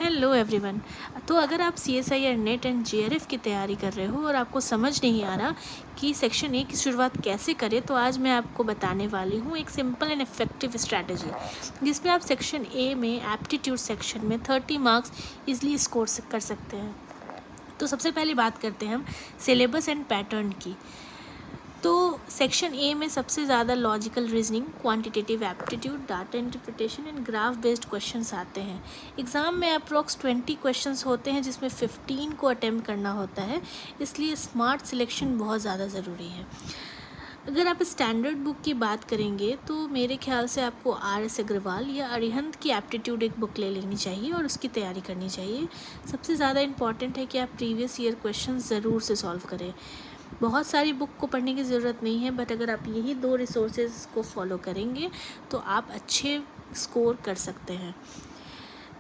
Hello everyone. तो अगर आप CSIR नेट एंड JRF की तैयारी कर रहे हो और आपको समझ नहीं आ रहा कि सेक्शन ए की शुरुआत कैसे करें, तो आज मैं आपको बताने वाली हूँ एक सिंपल एंड इफेक्टिव स्ट्रैटेजी जिसमें आप सेक्शन ए में एप्टीट्यूड सेक्शन में 30 मार्क्स इजीली स्कोर कर सकते हैं। तो सबसे पहले बात करते हैं हम सिलेबस एंड पैटर्न की। तो सेक्शन ए में सबसे ज़्यादा logical reasoning, quantitative aptitude, data interpretation and graph based questions आते हैं। एग्ज़ाम में अप्रॉक्स 20 क्वेश्चंस होते हैं जिसमें 15 को अटेम्प्ट करना होता है, इसलिए स्मार्ट सिलेक्शन बहुत ज़्यादा ज़रूरी है। अगर आप स्टैंडर्ड बुक की बात करेंगे तो मेरे ख्याल से आपको RS अग्रवाल या अरिहंत की एप्टीट्यूड एक बुक ले लेनी चाहिए और उसकी तैयारी करनी चाहिए। सबसे ज़्यादा इम्पॉर्टेंट है कि आप प्रीवियस ईयर क्वेश्चन ज़रूर से सॉल्व करें। बहुत सारी बुक को पढ़ने की ज़रूरत नहीं है, बट अगर आप यही 2 रिसोर्सेज को फॉलो करेंगे तो आप अच्छे स्कोर कर सकते हैं।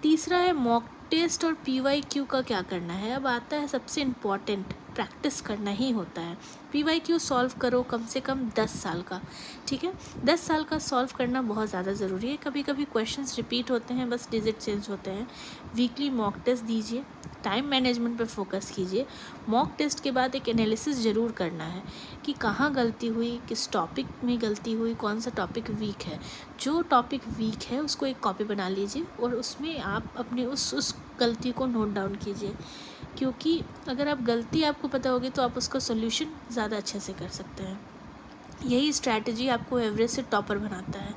तीसरा है मॉक टेस्ट और PYQ का क्या करना है। अब आता है सबसे इम्पॉर्टेंट, प्रैक्टिस करना ही होता है। PYQ सॉल्व करो कम से कम 10 साल का, ठीक है। 10 साल का सॉल्व करना बहुत ज़्यादा ज़रूरी है। कभी कभी क्वेश्चंस रिपीट होते हैं, बस डिजिट चेंज होते हैं। वीकली मॉक टेस्ट दीजिए, टाइम मैनेजमेंट पर फोकस कीजिए। मॉक टेस्ट के बाद एक एनालिसिस ज़रूर करना है कि कहाँ गलती हुई, किस टॉपिक में गलती हुई, कौन सा टॉपिक वीक है। जो टॉपिक वीक है उसको एक कॉपी बना लीजिए और उसमें आप अपने उस गलती को नोट डाउन कीजिए, क्योंकि अगर आप गलती आपको पता होगी तो आप उसका सोल्यूशन ज़्यादा अच्छे से कर सकते हैं। यही स्ट्रैटेजी आपको एवरेज से टॉपर बनाता है।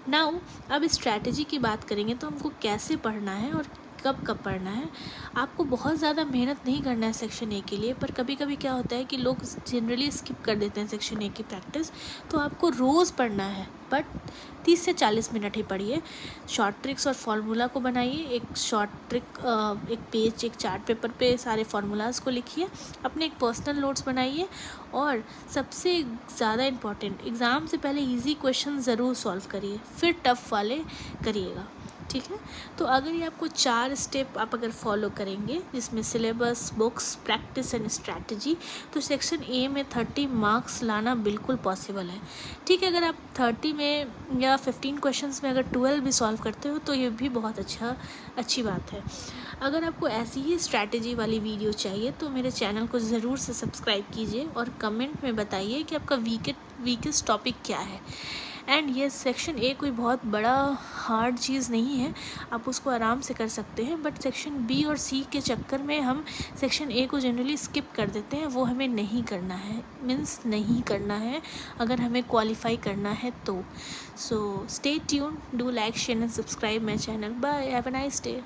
नाउ अब इस स्ट्रैटेजी की बात करेंगे तो हमको कैसे पढ़ना है और कब कब पढ़ना है। आपको बहुत ज़्यादा मेहनत नहीं करना है सेक्शन ए के लिए, पर कभी कभी क्या होता है कि लोग जनरली स्किप कर देते हैं सेक्शन ए की प्रैक्टिस। तो आपको रोज़ पढ़ना है, बट 30 से 40 मिनट ही पढ़िए। शॉर्ट ट्रिक्स और फार्मूला को बनाइए। एक शॉर्ट ट्रिक, एक पेज, एक चार्ट पेपर पे सारे फार्मूलाज को लिखिए, अपने एक पर्सनल नोट्स बनाइए। और सबसे ज़्यादा इम्पॉर्टेंट, एग्ज़ाम से पहले इजी क्वेश्चन ज़रूर सॉल्व करिए, फिर टफ वाले करिएगा, ठीक है। तो अगर ये आपको 4 स्टेप आप अगर फॉलो करेंगे, जिसमें syllabus, books, practice and strategy, तो सेक्शन ए में 30 मार्क्स लाना बिल्कुल पॉसिबल है, ठीक है। अगर आप 30 में या 15 क्वेश्चंस में अगर 12 भी सॉल्व करते हो तो ये भी बहुत अच्छी बात है। अगर आपको ऐसी ही स्ट्रैटेजी वाली वीडियो चाहिए तो मेरे चैनल को ज़रूर से सब्सक्राइब कीजिए और कमेंट में बताइए कि आपका वीकेस्ट टॉपिक क्या है। एंड ये सेक्शन ए कोई बहुत बड़ा हार्ड चीज़ नहीं है, आप उसको आराम से कर सकते हैं। बट सेक्शन बी और सी के चक्कर में हम सेक्शन ए को जनरली स्किप कर देते हैं। वो हमें नहीं करना है, मीन्स नहीं करना है अगर हमें क्वालिफाई करना है तो। So stay tune, do like, share and subscribe my channel. Bye, have a nice day.